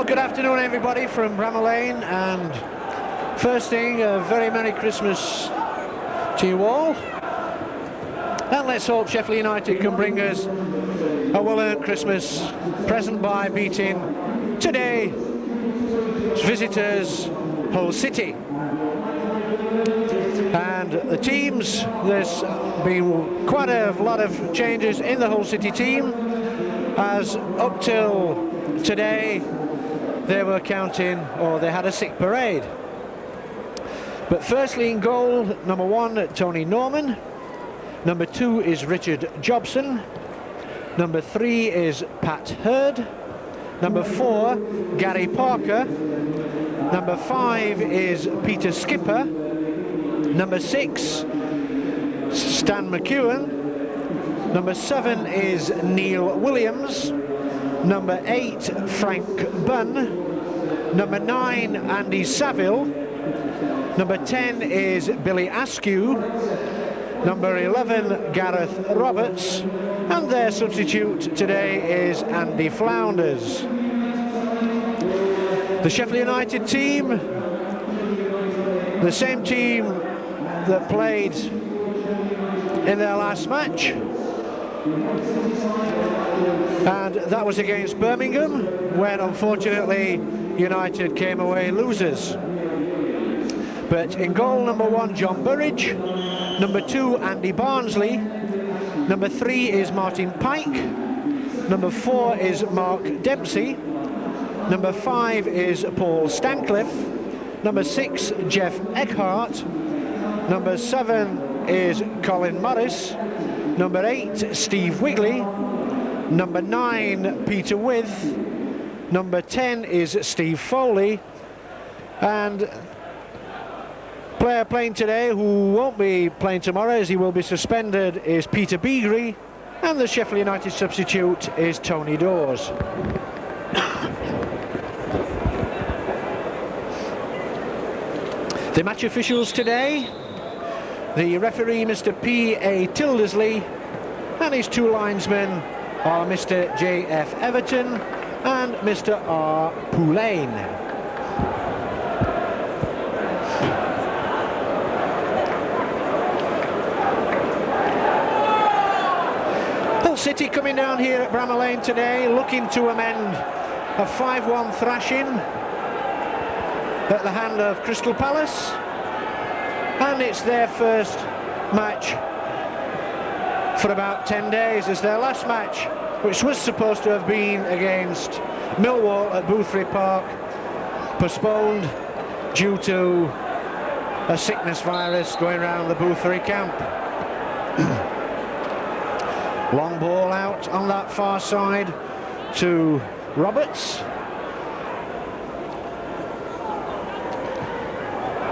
Well, good afternoon everybody from Bramall Lane, and first thing, a very Merry Christmas to you all, and let's hope Sheffield United can bring us a well-earned Christmas present by beating today's visitors, Hull City. And the teams, there's been quite a lot of changes in the Hull City team, as up till today they were counting, or they had a sick parade. But firstly in goal, number 1, Tony Norman. Number 2 is Richard Jobson. Number 3 is Pat Hurd. Number 4, Gary Parker. Number 5 is Peter Skipper. Number 6, Stan McEwen. Number 7 is Neil Williams. Number 8, Frank Bunn. Number 9, Andy Saville. Number 10 is Billy Askew. Number 11, Gareth Roberts. And their substitute today is Andy Flounders. The Sheffield United team, the same team that played in their last match, and that was against Birmingham, when unfortunately United came away losers. But in goal, number 1, John Burridge. Number 2, Andy Barnsley. Number 3 is Martin Pike. Number 4 is Mark Dempsey. Number 5 is Paul Stancliffe. Number 6, Jeff Eckhart. Number 7 is Colin Morris. Number 8, Steve Wigley. Number 9, Peter With. Number 10 is Steve Foley. And player playing today who won't be playing tomorrow, as he will be suspended, is Peter Beagrie. And the Sheffield United substitute is Tony Dawes. The match officials today: the referee, Mr. P.A. Tildersley, and his 2 linesmen are Mr. J.F. Everton and Mr. R. Poulain. Hull City coming down here at Bramall Lane today, looking to amend a 5-1 thrashing at the hand of Crystal Palace, and it's their first match for about 10 days, as their last match, which was supposed to have been against Millwall at Boothry Park, postponed due to a sickness virus going around the Boothry camp. Long ball out on that far side to Roberts.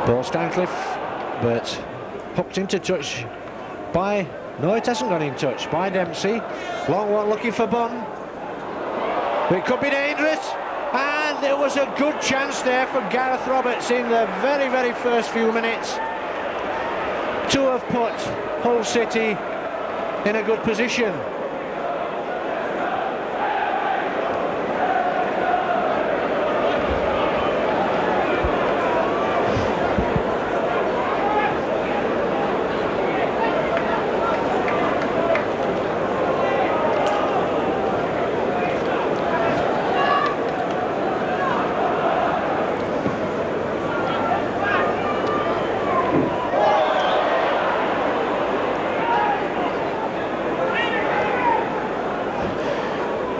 Paul Stancliffe, but hooked into touch by, no, it hasn't gone in touch, by Dempsey. Long one looking for Bunn. It could be dangerous, and there was a good chance there for Gareth Roberts in the very, very first few minutes to have put Hull City in a good position.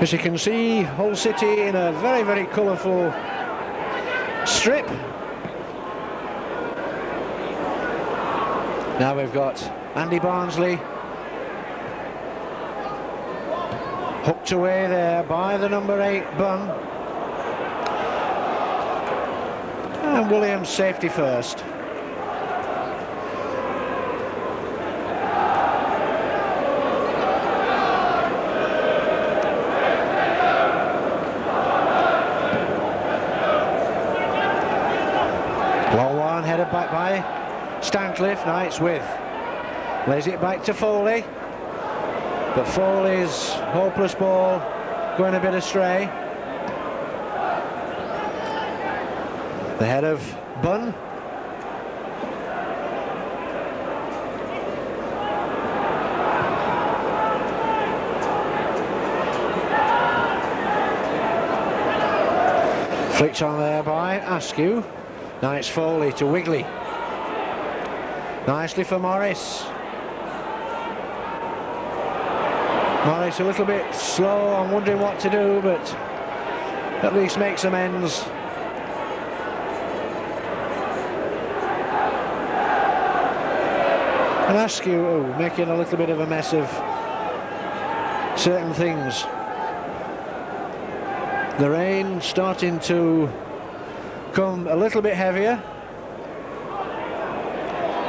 As you can see, Hull City in a very, very colourful strip. Now we've got Andy Barnsley hooked away there by the number 8 Bunn, and Williams safety first. Long one headed back by Stancliffe. Now it's With. Lays it back to Foley. But Foley's hopeless ball going a bit astray. The head of Bunn. Flicked on there by Askew. Now it's Foley to Wigley. Nicely for Morris. Morris a little bit slow, I'm wondering what to do, but at least makes amends. And Askew making a little bit of a mess of certain things. The rain starting to come a little bit heavier.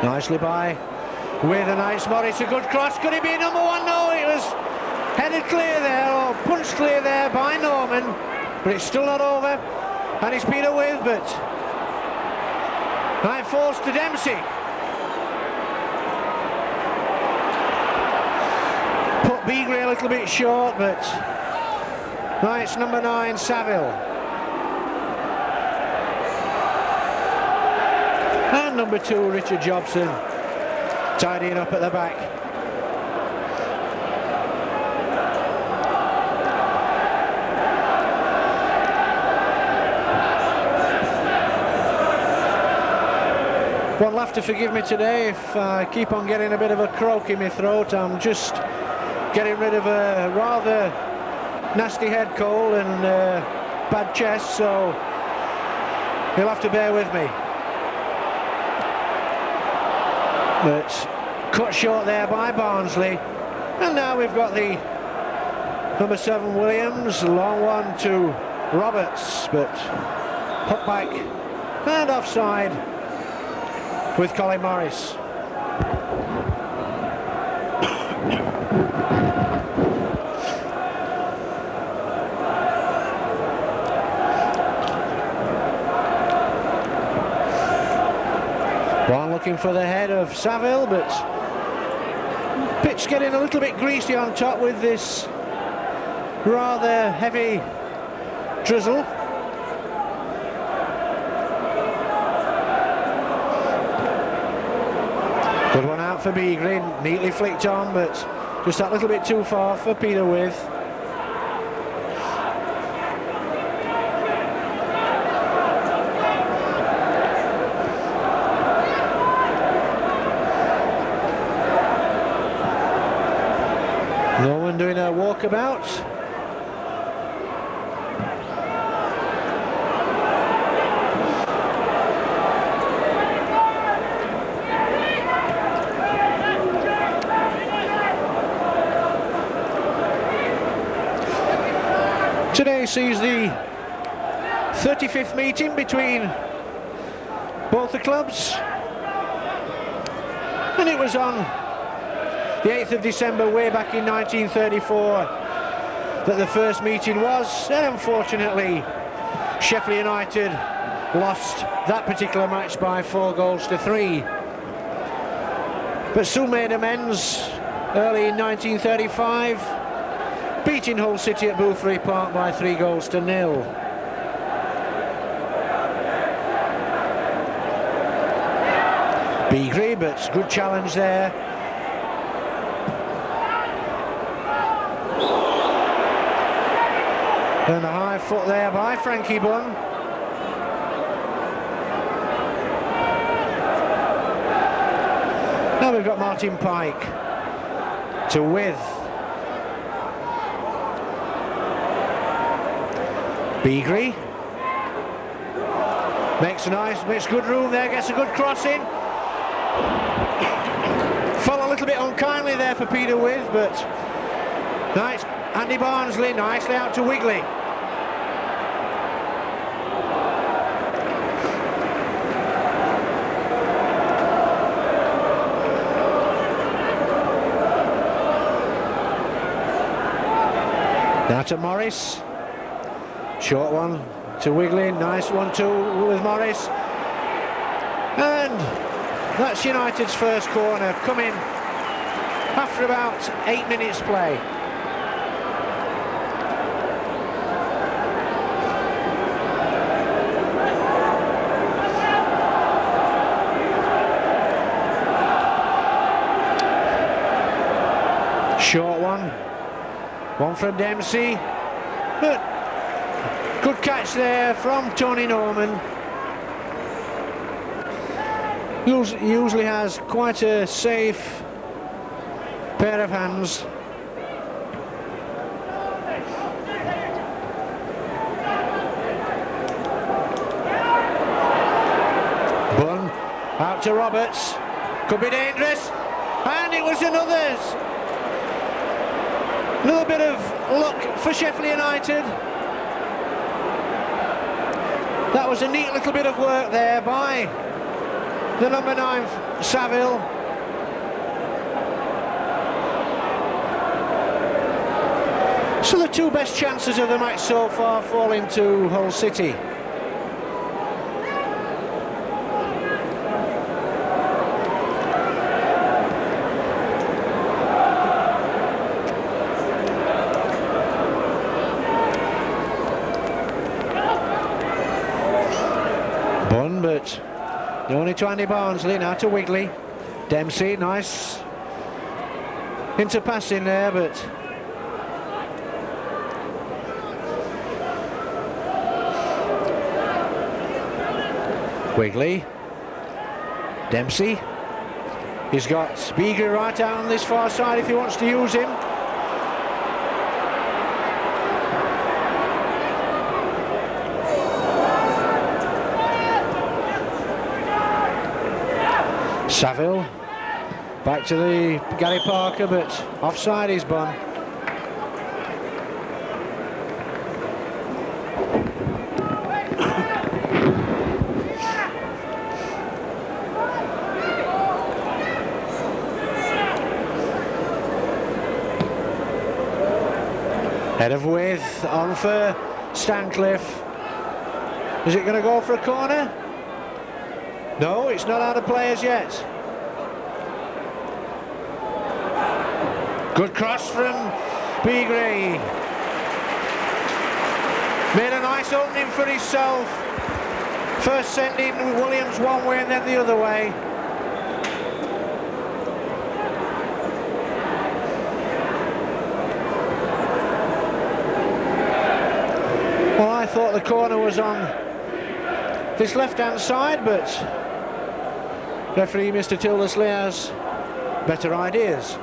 Nicely by with a nice Morris, a good cross. Could it be number one? No, it was headed clear there, or punched clear there by Norman, but it's still not over. And it's Peter With, but right falls to Dempsey. Put Beagrie a little bit short, but right, it's number 9, Saville. And number 2, Richard Jobson, tidying up at the back. One will have to forgive me today if I keep on getting a bit of a croak in my throat. I'm just getting rid of a rather nasty head cold and bad chest, so you'll have to bear with me. But cut short there by Barnsley, and now we've got the number 7 Williams, long one to Roberts, but hop back and offside with Colin Morris. One looking for the head of Saville, but pitch getting a little bit greasy on top with this rather heavy drizzle. Good one out for Beagrie, neatly flicked on, but just that little bit too far for Peter With. No one doing a walkabout. Today sees the 35th meeting between both the clubs, and it was on the 8th of December way back in 1934 that the first meeting was, and unfortunately Sheffield United lost that particular match by 4-3, but soon made amends early in 1935, beating Hull City at Boothbury Park by 3-0. Beagrie, but good challenge there. And a high foot there by Frankie Bunn. Now we've got Martin Pike to With. Beagrie makes good room there, gets a good cross in. Fell a little bit unkindly there for Peter With, but nice. Andy Barnsley nicely out to Wigley. Now to Morris. Short one to Wigley, nice one too with Morris. And that's United's first corner, coming after about 8 minutes play. one. One from Dempsey. But good catch there from Tony Norman. Usually has quite a safe pair of hands. Bunn out to Roberts. Could be dangerous. And it was another bit of luck for Sheffield United. That was a neat little bit of work there by the number 9 Saville. So the two best chances of the match so far fall into Hull City. Bunn, but only to Andy Barnsley, now to Wigley. Dempsey, nice into passing there, but Wigley. Dempsey. He's got Beagley right out on this far side if he wants to use him. Saville back to the Gary Parker, but offside is Bunn. Head of width on for Stancliffe. Is it going to go for a corner? No, it's not out of play as yet. Good cross from Beagley. Made a nice opening for himself. First sending Williams one way and then the other way. Well, I thought the corner was on this left-hand side, but referee Mr. Tildesley has better ideas.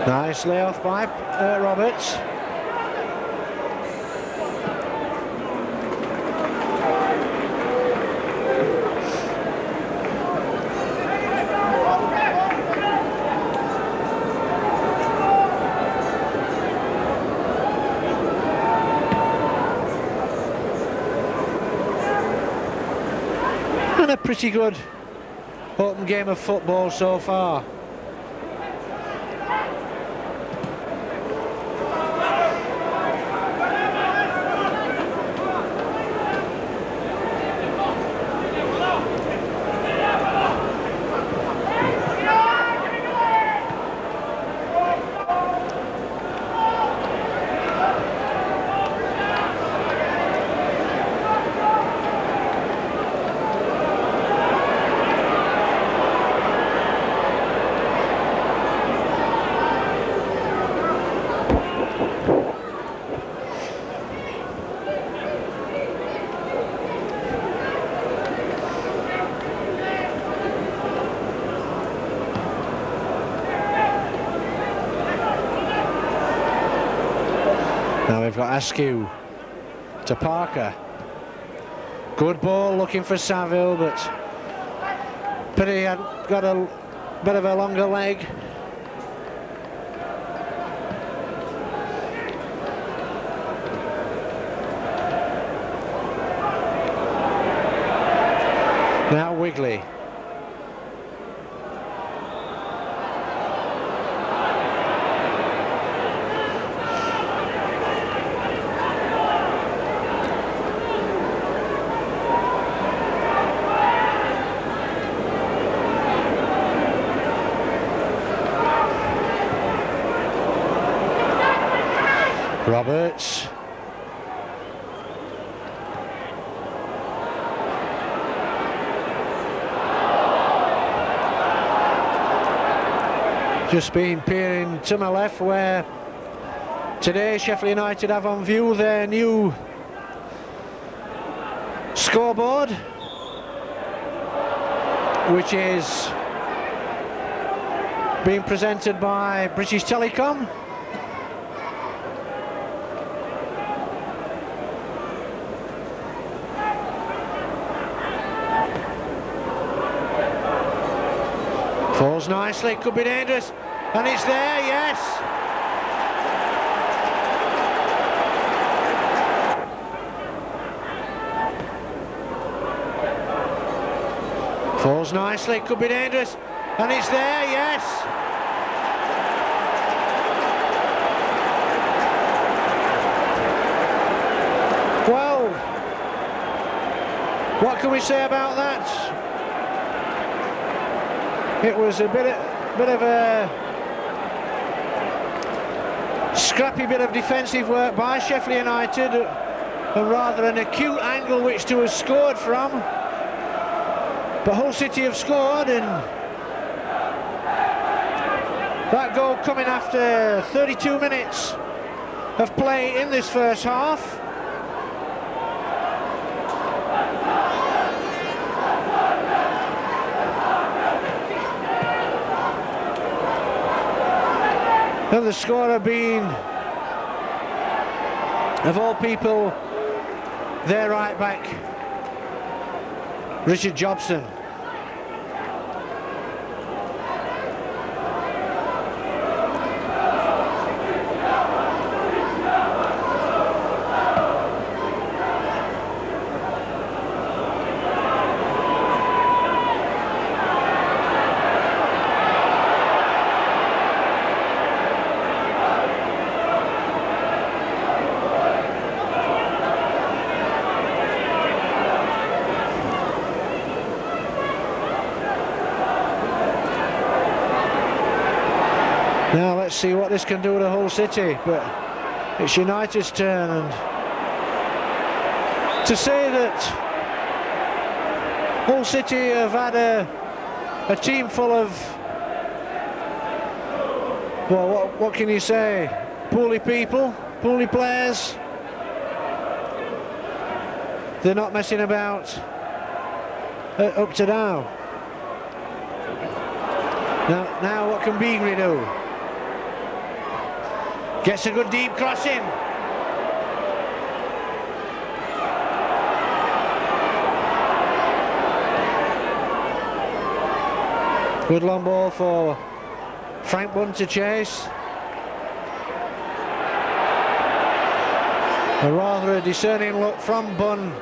Nice layoff by Roberts. And a pretty good open game of football so far. Now we've got Askew to Parker. Good ball looking for Saville, but Petty had got a bit of a longer leg. Now Wigley. Roberts. Just been peering to my left where today Sheffield United have on view their new scoreboard, which is being presented by British Telecom. Falls nicely, could be dangerous, and it's there, yes! Falls nicely, could be dangerous, and it's there, yes! Well, what can we say about that? It was a bit of a scrappy bit of defensive work by Sheffield United, and rather an acute angle which to have scored from. But Hull City have scored, and that goal coming after 32 minutes of play in this first half. And the scorer being, of all people, their right back, Richard Jobson. Now let's see what this can do to Hull City, but it's United's turn, and to say that Hull City have had a team full of, well, what can you say, poorly people, poorly players. They're not messing about up to now. Now what can Beagry do? Gets a good deep crossing. Good long ball for Frank Bunn to chase. A rather discerning look from Bunn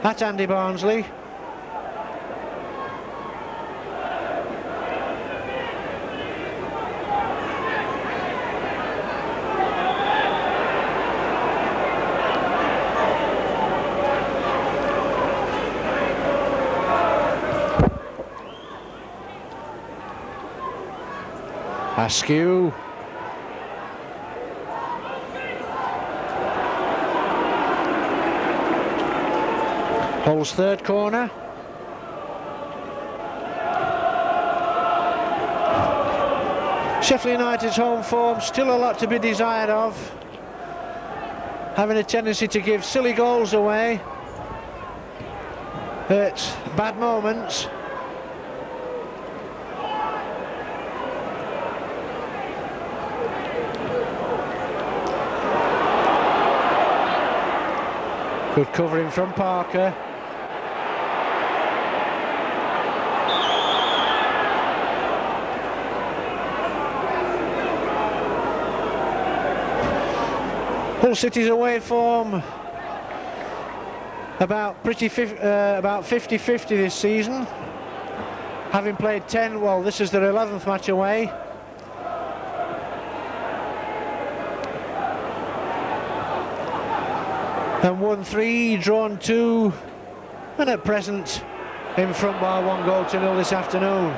at Andy Barnsley. Askew. Hull's third corner. Sheffield United's home form, still a lot to be desired of. Having a tendency to give silly goals away at bad moments. Good covering from Parker. Hull City's away form about 50-50 this season, having played 10. Well, this is their 11th match away. And won 3, drawn 2, and at present in front by 1-0 this afternoon.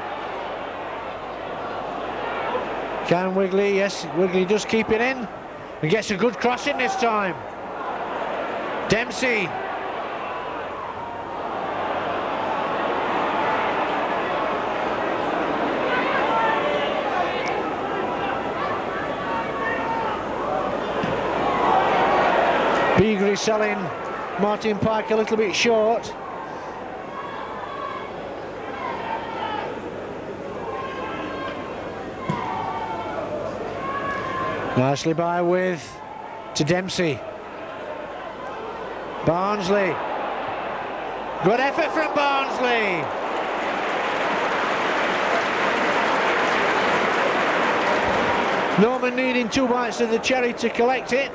Can Wigley? Yes, Wigley does keep it in and gets a good crossing this time. Dempsey. Maybe selling Martin Pike a little bit short. Nicely by with to Dempsey. Barnsley. Good effort from Barnsley. Norman needing 2 bites of the cherry to collect it.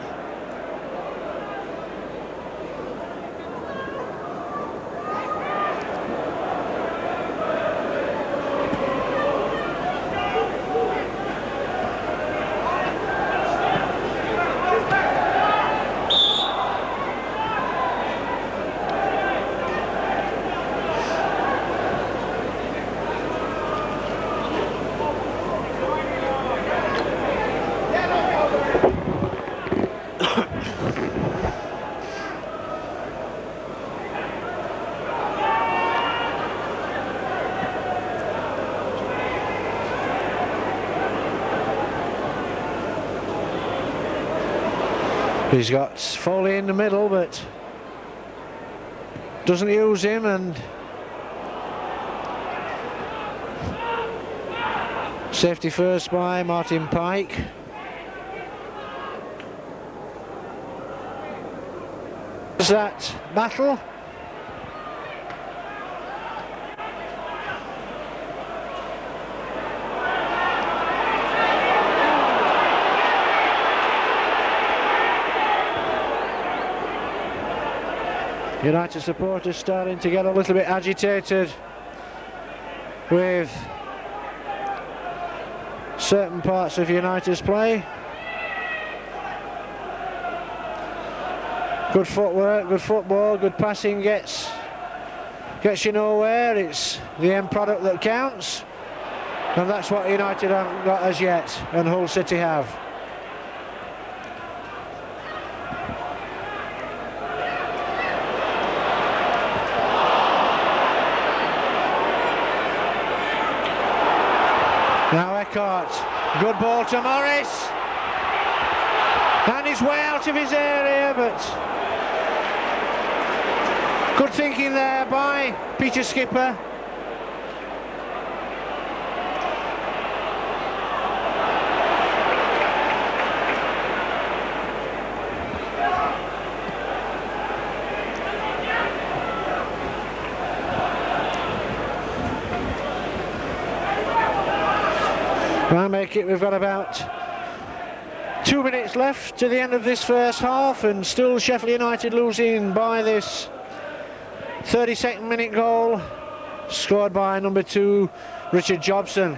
He's got Foley in the middle, but doesn't use him, and safety first by Martin Pike. Is that battle? United supporters starting to get a little bit agitated with certain parts of United's play. Good footwork, good football, good passing gets you nowhere. It's the end product that counts, and that's what United haven't got as yet, and Hull City have. Now Eckhart, good ball to Morris, and he's way out of his area, but good thinking there by Peter Skipper. I'll make it. We've got about 2 minutes left to the end of this first half, and still Sheffield United losing by this 32nd minute goal scored by number 2 Richard Jobson.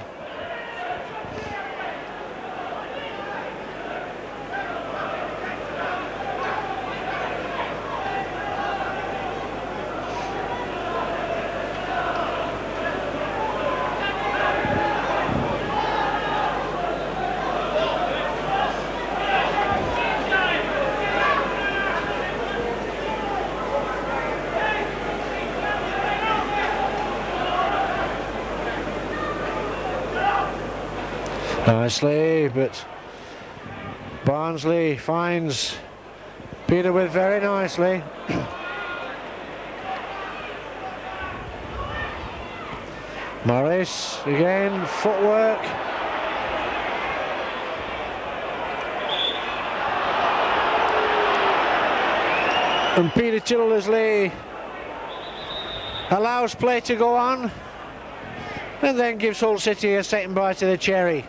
Nicely, but Barnsley finds Peter with very nicely. Morris again, footwork. And Peter Childersley allows play to go on, and then gives Hull City a second bite of the cherry.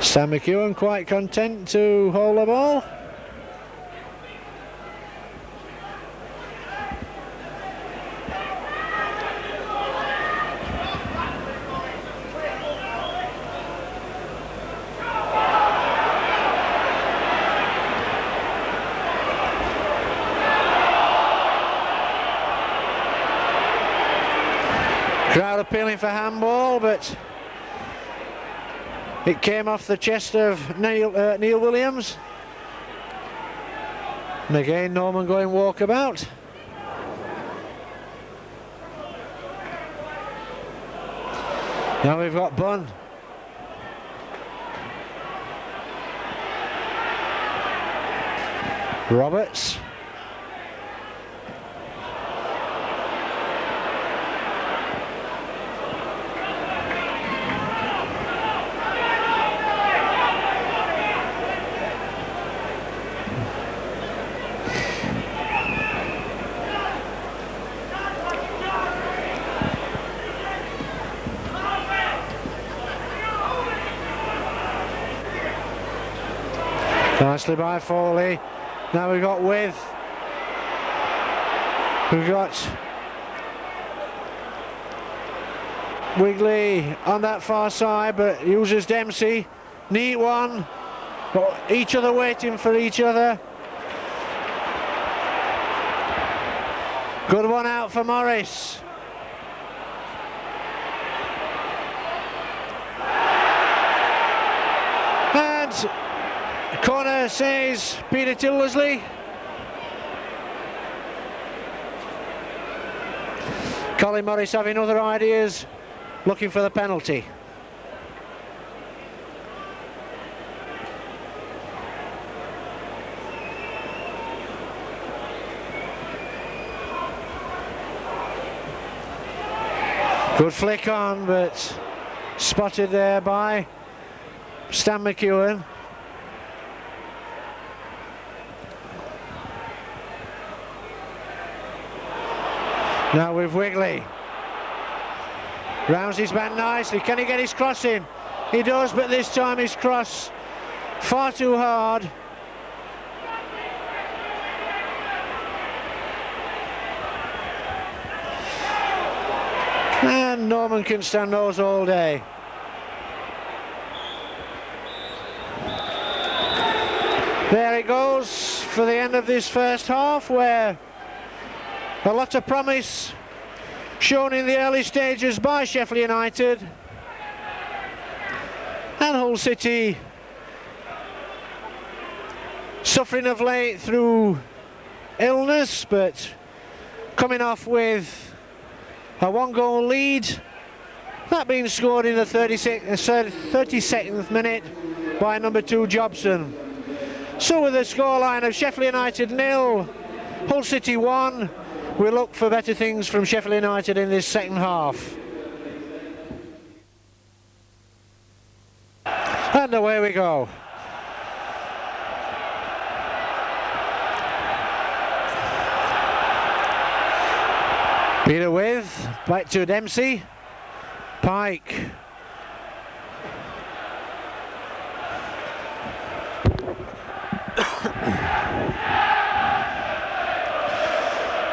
Sam McEwen quite content to hold the ball. Crowd appealing for handball, but it came off the chest of Neil Williams. And again, Norman going walkabout. Now we've got Bunn. Roberts. Nicely by Foley. Now we've got With. We've got Wigley on that far side, but uses Dempsey. Neat one. But each other waiting for each other. Good one out for Morris. And corner says Peter Tillersley. Colin Morris having other ideas, looking for the penalty. Good flick on, but spotted there by Stan McEwen. Now with Wigley. Rounds his man nicely. Can he get his cross in? He does, but this time his cross far too hard. And Norman can stand those all day. There it goes for the end of this first half, where a lot of promise shown in the early stages by Sheffield United. And Hull City suffering of late through illness, but coming off with a one-goal lead. That being scored in the 32nd minute by number 2 Jobson. So with a scoreline of Sheffield United 0, Hull City 1, we look for better things from Sheffield United in this second half. And away we go. Peter With, back to Dempsey. Pike.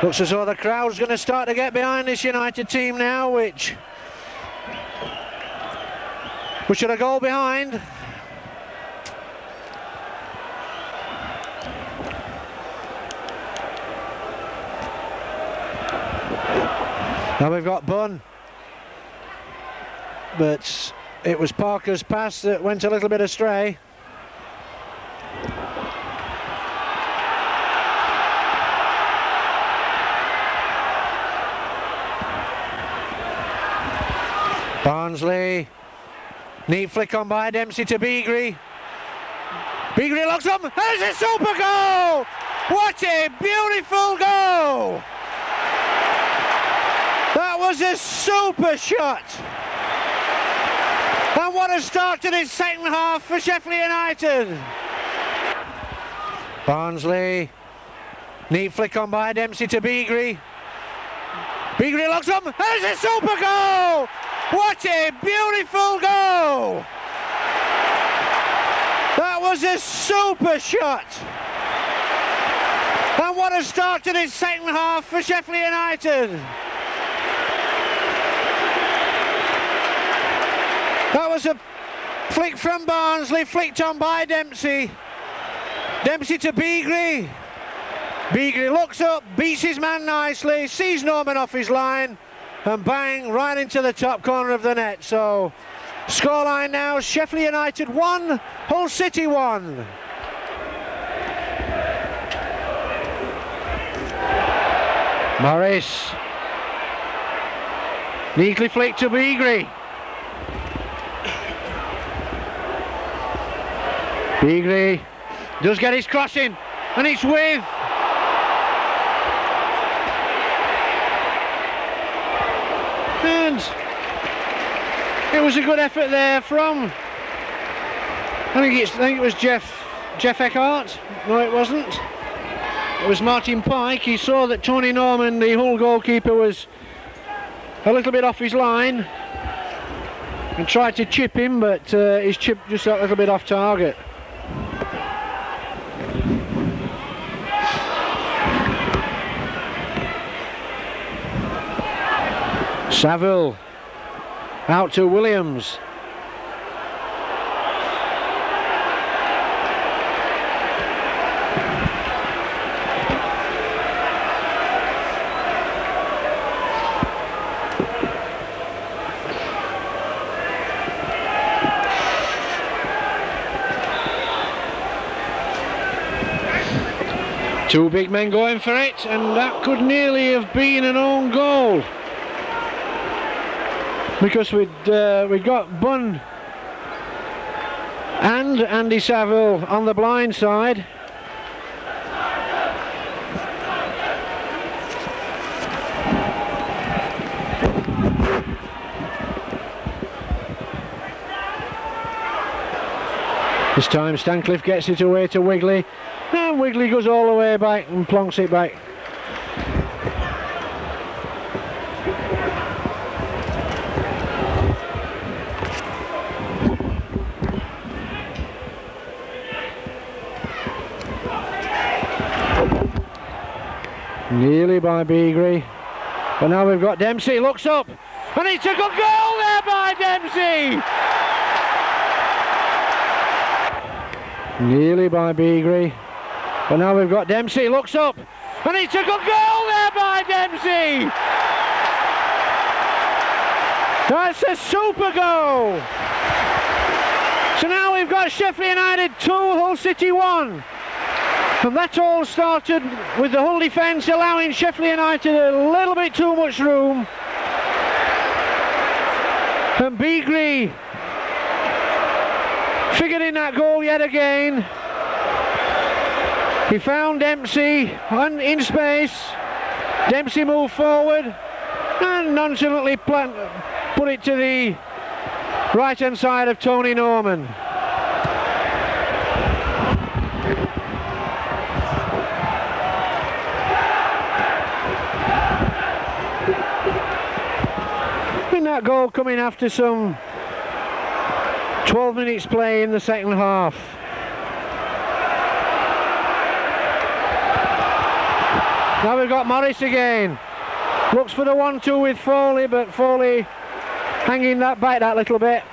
Looks as though the crowd's going to start to get behind this United team now, which are a goal behind. Now we've got Bunn, but it was Parker's pass that went a little bit astray. Barnsley, neat flick on by Dempsey to Beagrie. Beagrie locks up, there's a super goal! What a beautiful goal! That was a super shot! And what a start to this second half for Sheffield United! Barnsley, neat flick on by Dempsey to Beagrie. Beagrie locks up, there's a super goal! What a beautiful goal! That was a super shot! And what a start to this second half for Sheffield United! That was a flick from Barnsley, flicked on by Dempsey. Dempsey to Beagrie. Beagrie looks up, beats his man nicely, sees Norman off his line, and bang, right into the top corner of the net. So scoreline now, Sheffield United 1, Hull City 1. Morris, neatly flicked to Beagrie. Beagrie does get his crossing, and it's with. And it was a good effort there from, I think it was Jeff Eckhart. No, it wasn't. It was Martin Pike. He saw that Tony Norman, the Hull goalkeeper, was a little bit off his line and tried to chip him, but his chip just a little bit off target. Saville out to Williams. Two big men going for it, and that could nearly have been an own goal, because we'd got Bunn and Andy Saville on the blind side. This time Stancliffe gets it away to Wigley, and Wigley goes all the way back and plonks it back. Nearly by Beagrie, but now we've got Dempsey, looks up, and it's a good goal there by Dempsey! Nearly by Beagrie, but now we've got Dempsey, looks up, and it's a good goal there by Dempsey! That's a super goal! So now we've got Sheffield United 2, Hull City 1. And that all started with the Hull defence allowing Sheffield United a little bit too much room. And Beagrie figured in that goal yet again. He found Dempsey in space. Dempsey moved forward and nonchalantly put it to the right hand side of Tony Norman. That goal coming after some 12 minutes play in the second half. Now we've got Morris again. Looks for the 1-2 with Foley, but Foley hanging that back that little bit.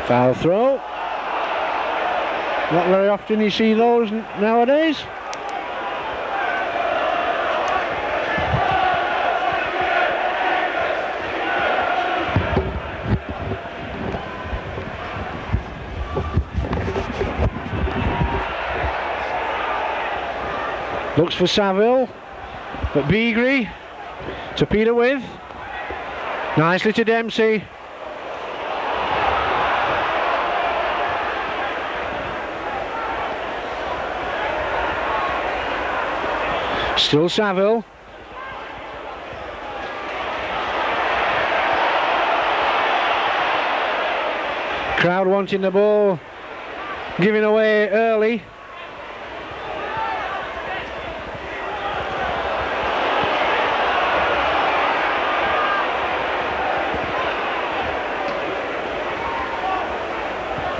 Foul throw. Not very often you see those nowadays. Looks for Saville, but Beagrie to Peter with. Nicely to Dempsey. Still Saville. Crowd wanting the ball, giving away early.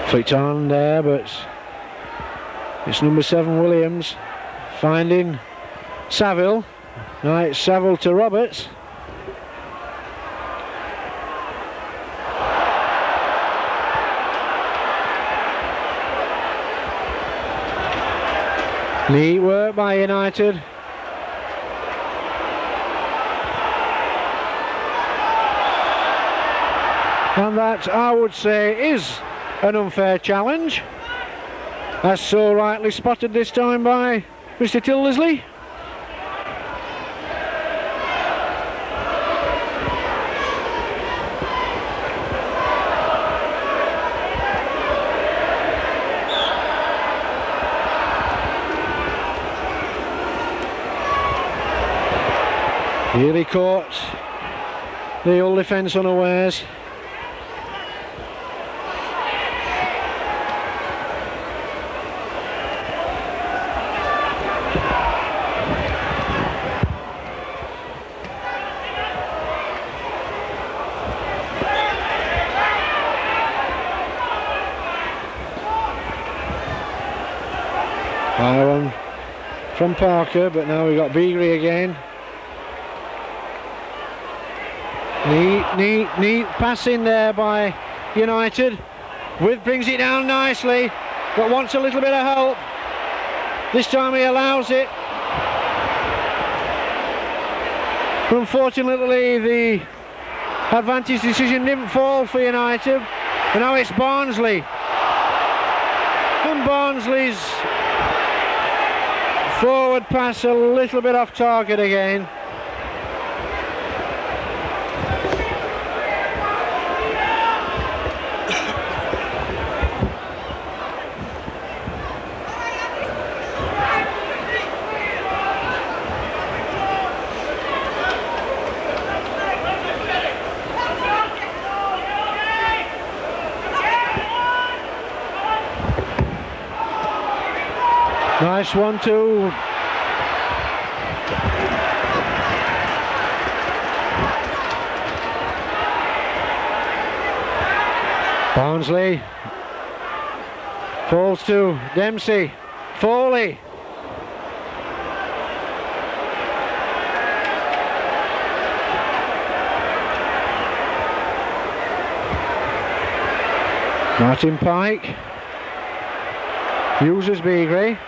Flicked on there, but it's number 7 Williams finding Saville. Now it's Saville to Roberts. Neat work by United. And that, I would say, is an unfair challenge, as so rightly spotted this time by Mr. Tildesley. Really caught the Hull defence unawares. High one from Parker, but now we've got Beagrie again. Neat passing there by United. With brings it down nicely, but wants a little bit of help. This time he allows it. Unfortunately, the advantage decision didn't fall for United, and now it's Barnsley. And Barnsley's forward pass a little bit off target again. Nice 1-2. Barnsley falls to Dempsey. Foley. Martin Pike uses Beagrie.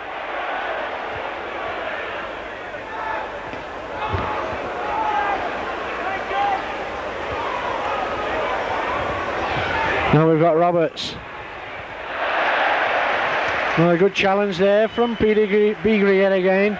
Now we've got Roberts. Well, a good challenge there from Peter Beagrie yet again.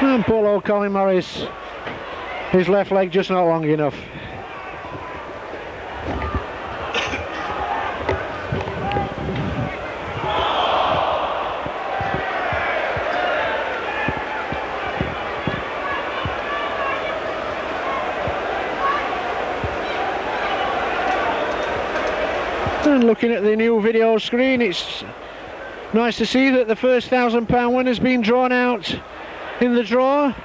And poor old Colin Morris, his left leg just not long enough. And looking at the new video screen, it's nice to see that the first £1,000 winner's been drawn out in the draw,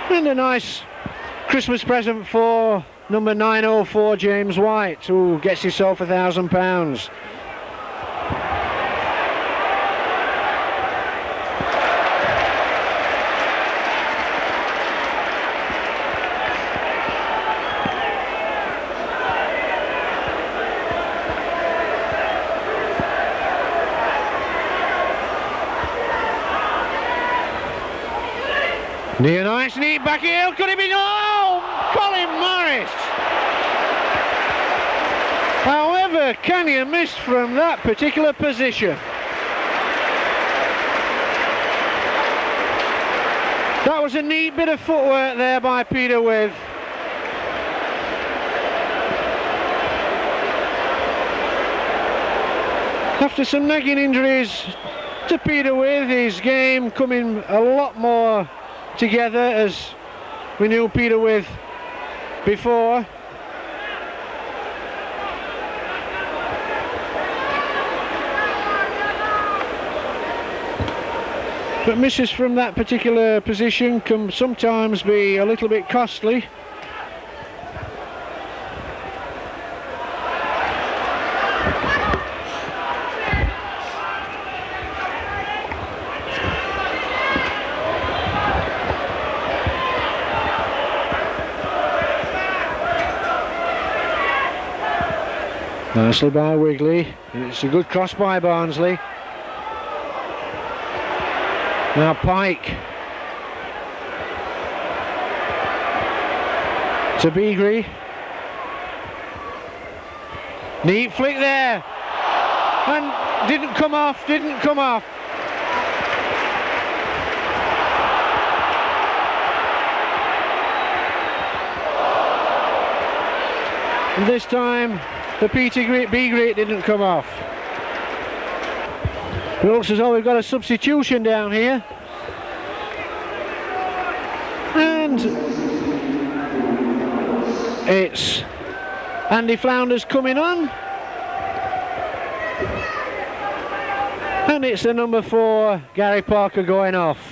and a nice Christmas present for number 904 James White, who gets himself £1,000. Nice neat back heel, could it be? No! Colin Morris! However, can you miss from that particular position? That was a neat bit of footwork there by Peter With. After some nagging injuries to Peter with his game coming a lot more together as we knew Peter with before. But misses from that particular position can sometimes be a little bit costly. Nicely by Wigley, and it's a good cross by Barnsley. Now Pike to Beagrie. Neat flick there, and didn't come off. And this time the Beagrie didn't come off. It looks as though we've got a substitution down here. And it's Andy Flounders coming on. And it's the number 4, Gary Parker, going off.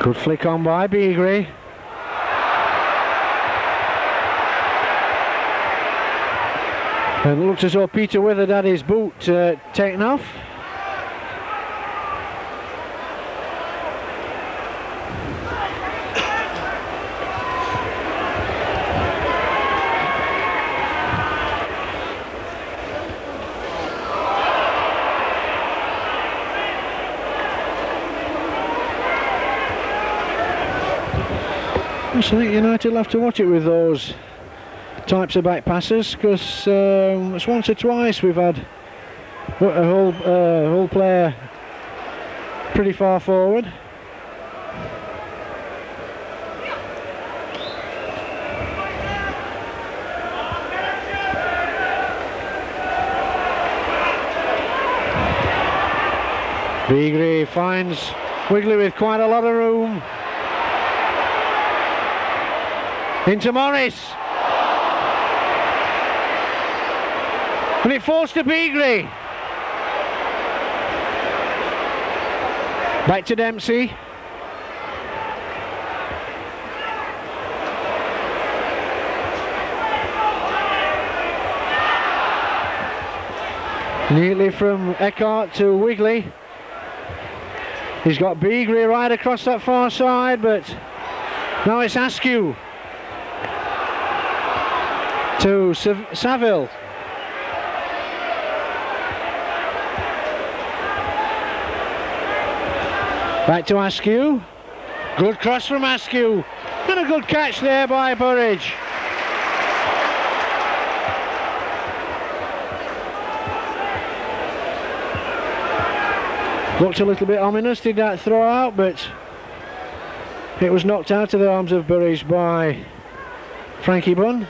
Good flick on by Beagrie. And it looks as though Peter Withard had his boot taken off. So I think United will have to watch it with those types of back passes, because it's once or twice we've had a whole player pretty far forward. Beagrie finds Wigley with quite a lot of room. Into Morris. And it falls to Beagrie. Back to Dempsey. Neatly from Eckhart to Wigley. He's got Beagrie right across that far side, but now it's Askew to Saville. Back to Askew. Good cross from Askew. And a good catch there by Burridge. Looked a little bit ominous, did that throw out, but it was knocked out of the arms of Burridge by Frankie Bunn.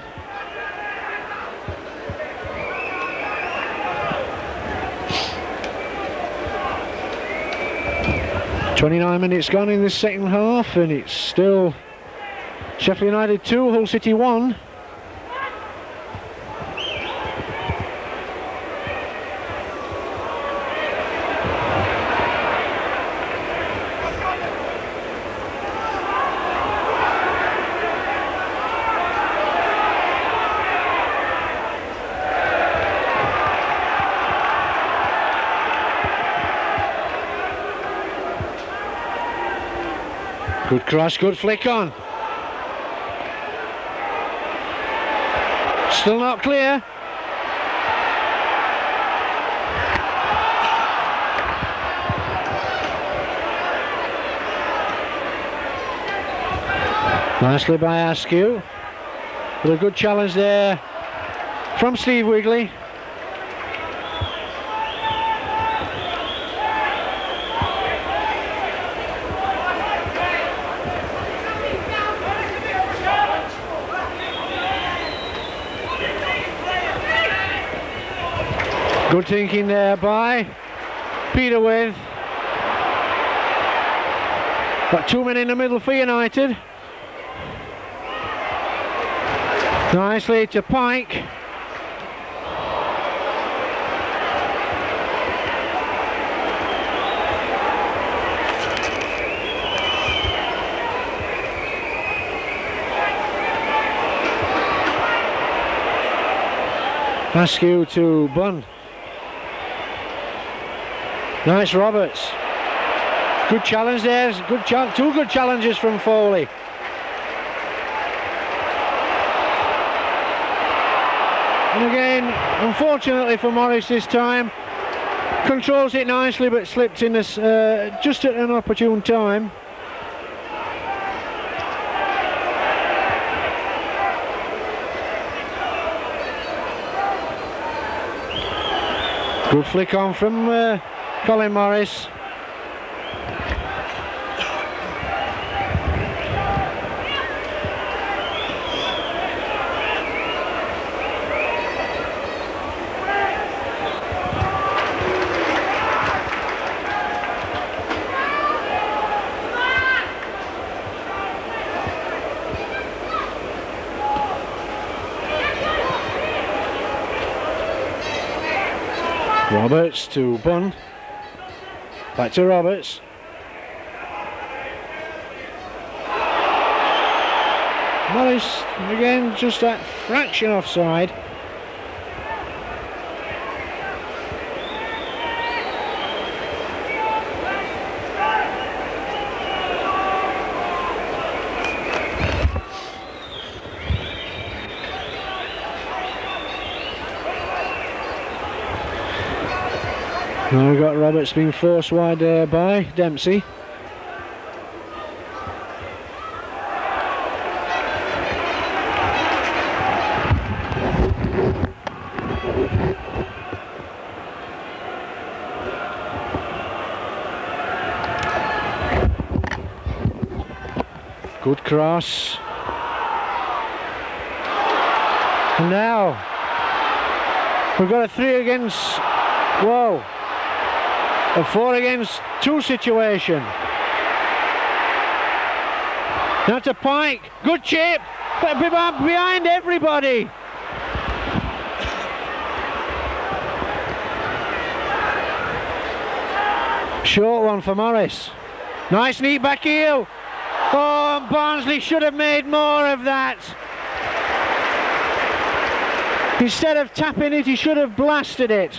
"29 minutes gone in this second half, and it's still Sheffield United 2, Hull City 1. Good cross, good flick on. Still not clear. Nicely by Askew. But a good challenge there from Steve Wigley. Good thinking there by Peter With. Got 2 men in the middle for United. Nicely to Pike. Askew to Bunn. Nice Roberts. Good challenge there. Two good challenges from Foley. And again, unfortunately for Morris this time, controls it nicely but slipped in this just at an opportune time. Good flick on from Colin Morris. Roberts to Bunn. Back to Roberts. Morris again just that fraction offside. Now we've got Roberts being forced wide by Dempsey. Good cross. And now we've got a 3 against, whoa, a 4 against 2 situation. Now to Pike, good chip, but behind everybody. Short one for Morris. Nice neat back heel. Oh, and Barnsley should have made more of that. Instead of tapping it, he should have blasted it.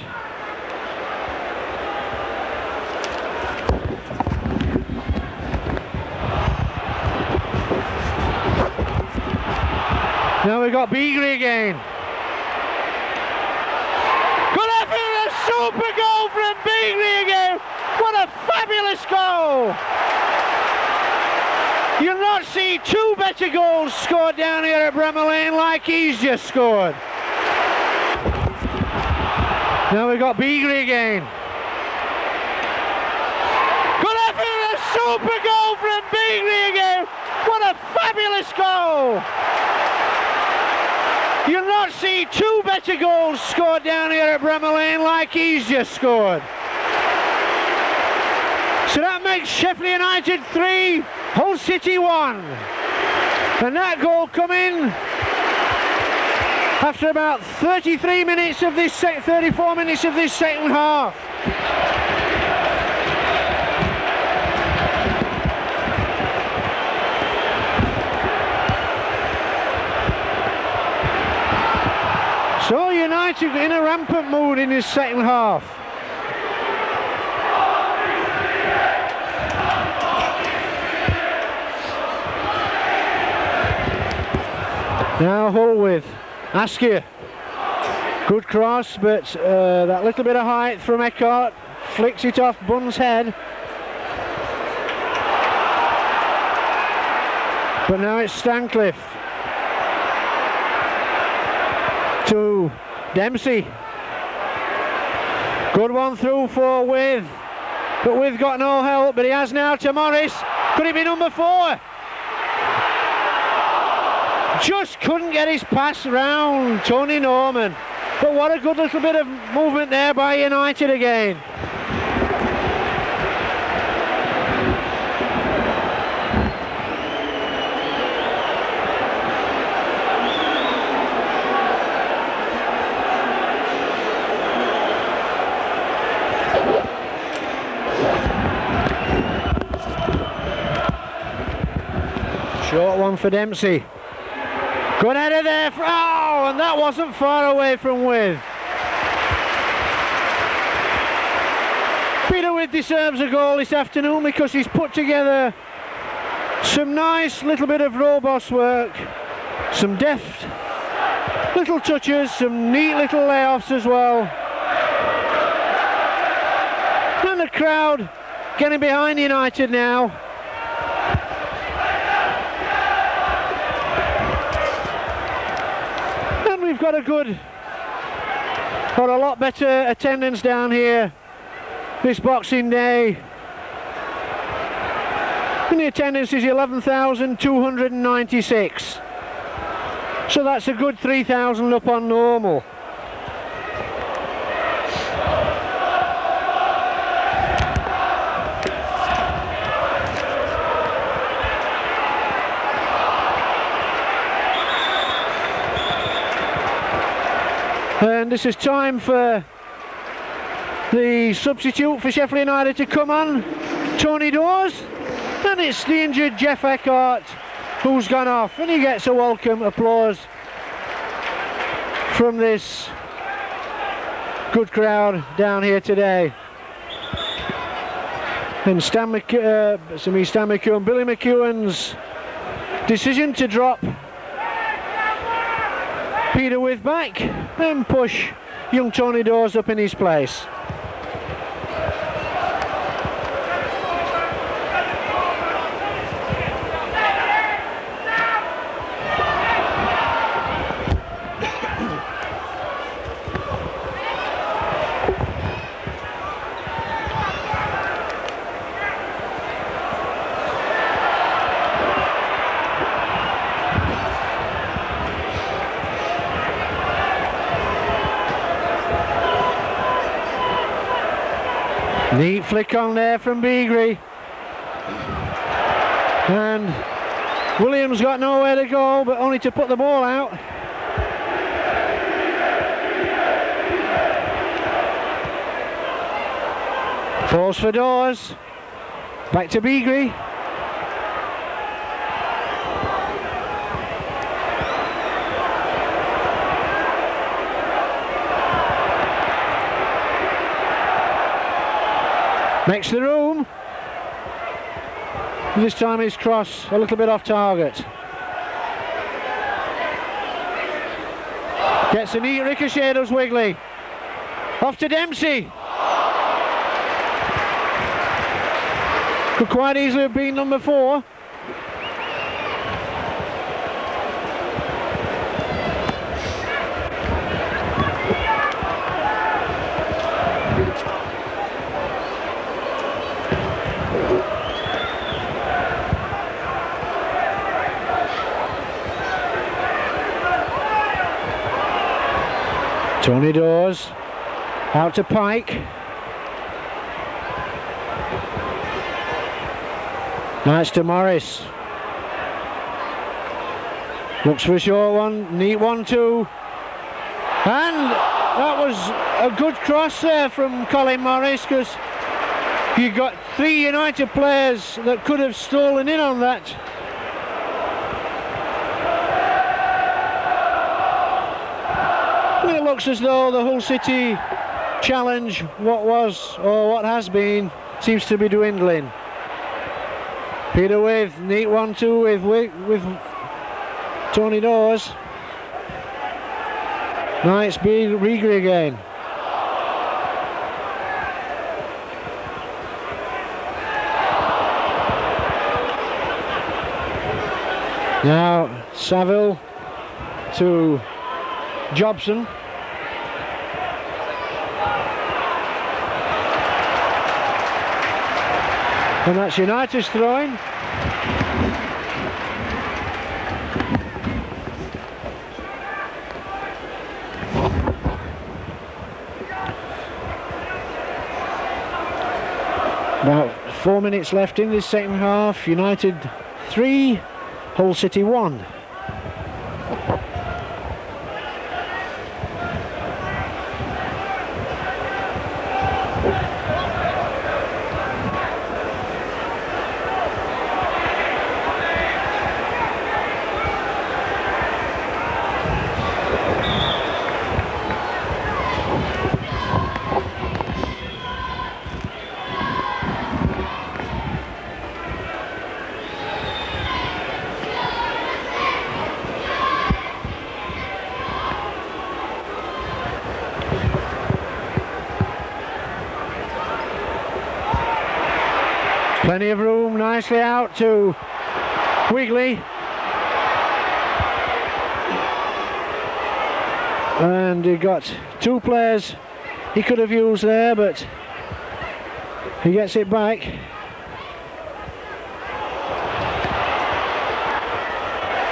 Now we've got Beagley again. Good effort, a super goal from Beagley again. What a fabulous goal. You'll not see 2 better goals scored down here at Bramall Lane like he's just scored. Now we've got Beagley again. Good effort, a super goal from Beagley again. What a fabulous goal. You'll not see 2 better goals scored down here at Bramall Lane like he's just scored. So that makes Sheffield United 3, Hull City 1. And that goal coming after about 34 minutes of this second half. So United in a rampant mood in this second half. Now Hull with Askew. Good cross, but that little bit of height from Eckhart flicks it off Bunn's head. But now it's Stancliffe to Dempsey. Good one through for With, but With got no help, but he has now to Morris. Could it be number 4? Just couldn't get his pass round Tony Norman. But what a good little bit of movement there by United again. Short one for Dempsey. Good header there, oh, and that wasn't far away from With. Peter With deserves a goal this afternoon because he's put together some nice little bit of robust work, some deft little touches, some neat little layoffs as well. And the crowd getting behind United now. We've got a good, or a lot better attendance down here this Boxing Day. And the attendance is 11,296. So that's a good 3,000 up on normal. And this is time for the substitute for Sheffield United to come on, Tony Dawes, and it's the injured Jeff Eckhart who's gone off, and he gets a welcome applause from this good crowd down here today. And Stan McEwen, Billy McEwen's decision to drop Peter With back and push young Tony Dawes up in his place. Neat flick on there from Beagrie, and Williams got nowhere to go but only to put the ball out. Falls for Dawes, back to Beagrie. Makes the room. This time his cross a little bit off target. Gets a neat ricochet, does Wigley. Off to Dempsey. Could quite easily have been number 4. Tony Dawes out to Pike. Nice to Morris. Looks for a short one, neat one too. And that was a good cross there from Colin Morris, because you got 3 United players that could have stolen in on that. It looks as though the Hull City challenge, what was or what has been, seems to be dwindling. Peter With, neat 1-2 with Tony Dawes. Nice Beagrie again. Now Saville to Jobson. And that's United's throwing. About 4 minutes left in this second half. United 3, Hull City 1. Plenty of room, nicely out to Wigley. And he got 2 players he could have used there, but he gets it back.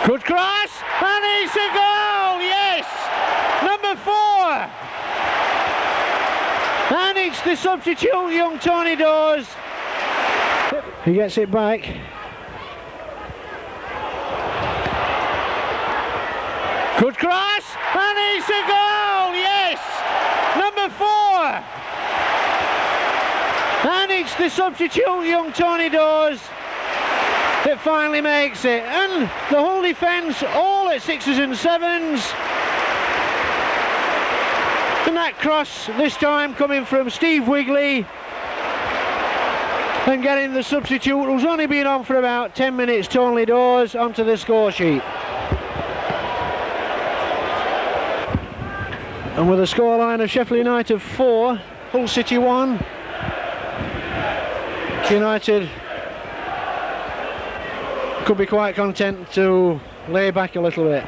Good cross, and it's a goal, yes! Number 4! And it's the substitute, young Tony Dawes. He gets it back. Good cross, and it's a goal, yes! Number 4! And it's the substitute, young Tony Dawes, that finally makes it. And the whole defence, all at 6s and 7s. And that cross, this time coming from Steve Wigley. And getting the substitute, who's only been on for about 10 minutes, Tony Dawes, onto the score sheet. And with a scoreline of Sheffield United 4, Hull City 1, United could be quite content to lay back a little bit.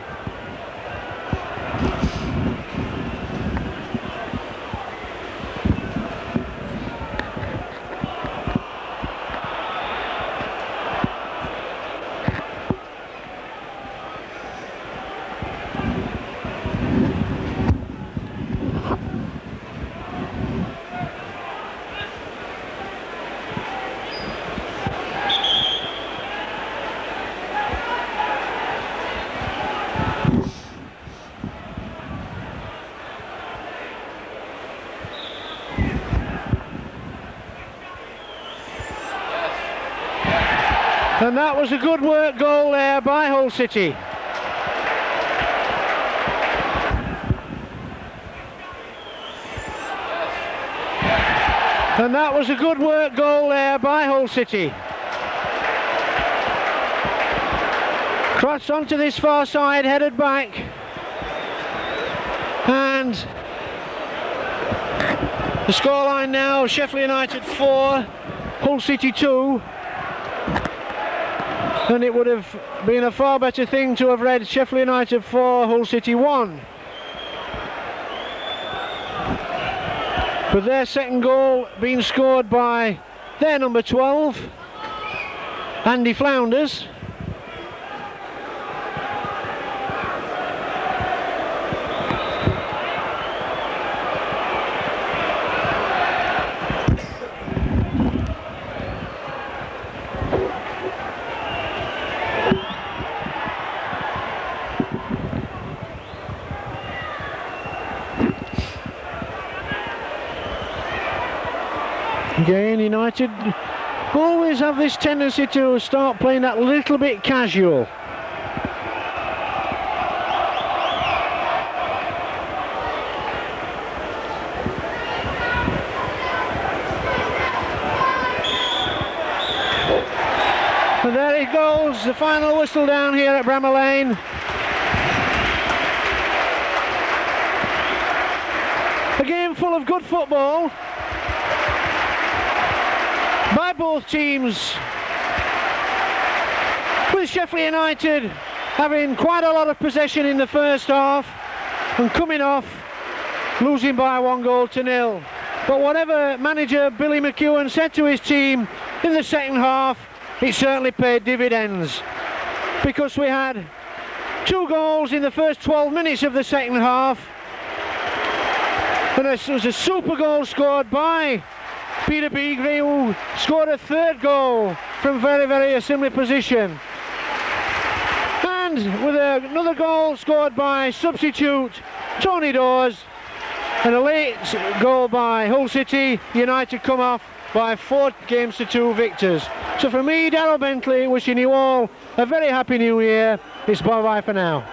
And that was a good work goal there by Hull City. And that was a good work goal there by Hull City. Cross onto this far side, headed back. And the scoreline now, Sheffield United 4, Hull City 2. And it would have been a far better thing to have read Sheffield United 4, Hull City 1. But their second goal being scored by their number 12, Andy Flounders. Again, United always have this tendency to start playing that little bit casual. And there it goes, the final whistle down here at Bramall Lane. A game full of good football by both teams, with Sheffield United having quite a lot of possession in the first half and coming off losing by 1-0. But whatever manager Billy McEwen said to his team in the second half, it certainly paid dividends, because we had 2 goals in the first 12 minutes of the second half, and there was a super goal scored by Peter Beagrey, who scored a 3rd goal from very a similar position, and with another goal scored by substitute Tony Dawes, and a late goal by Hull City, United come off by 4-2 victors. So for me, Darryl Bentley, wishing you all a very happy new year. It's bye-bye for now.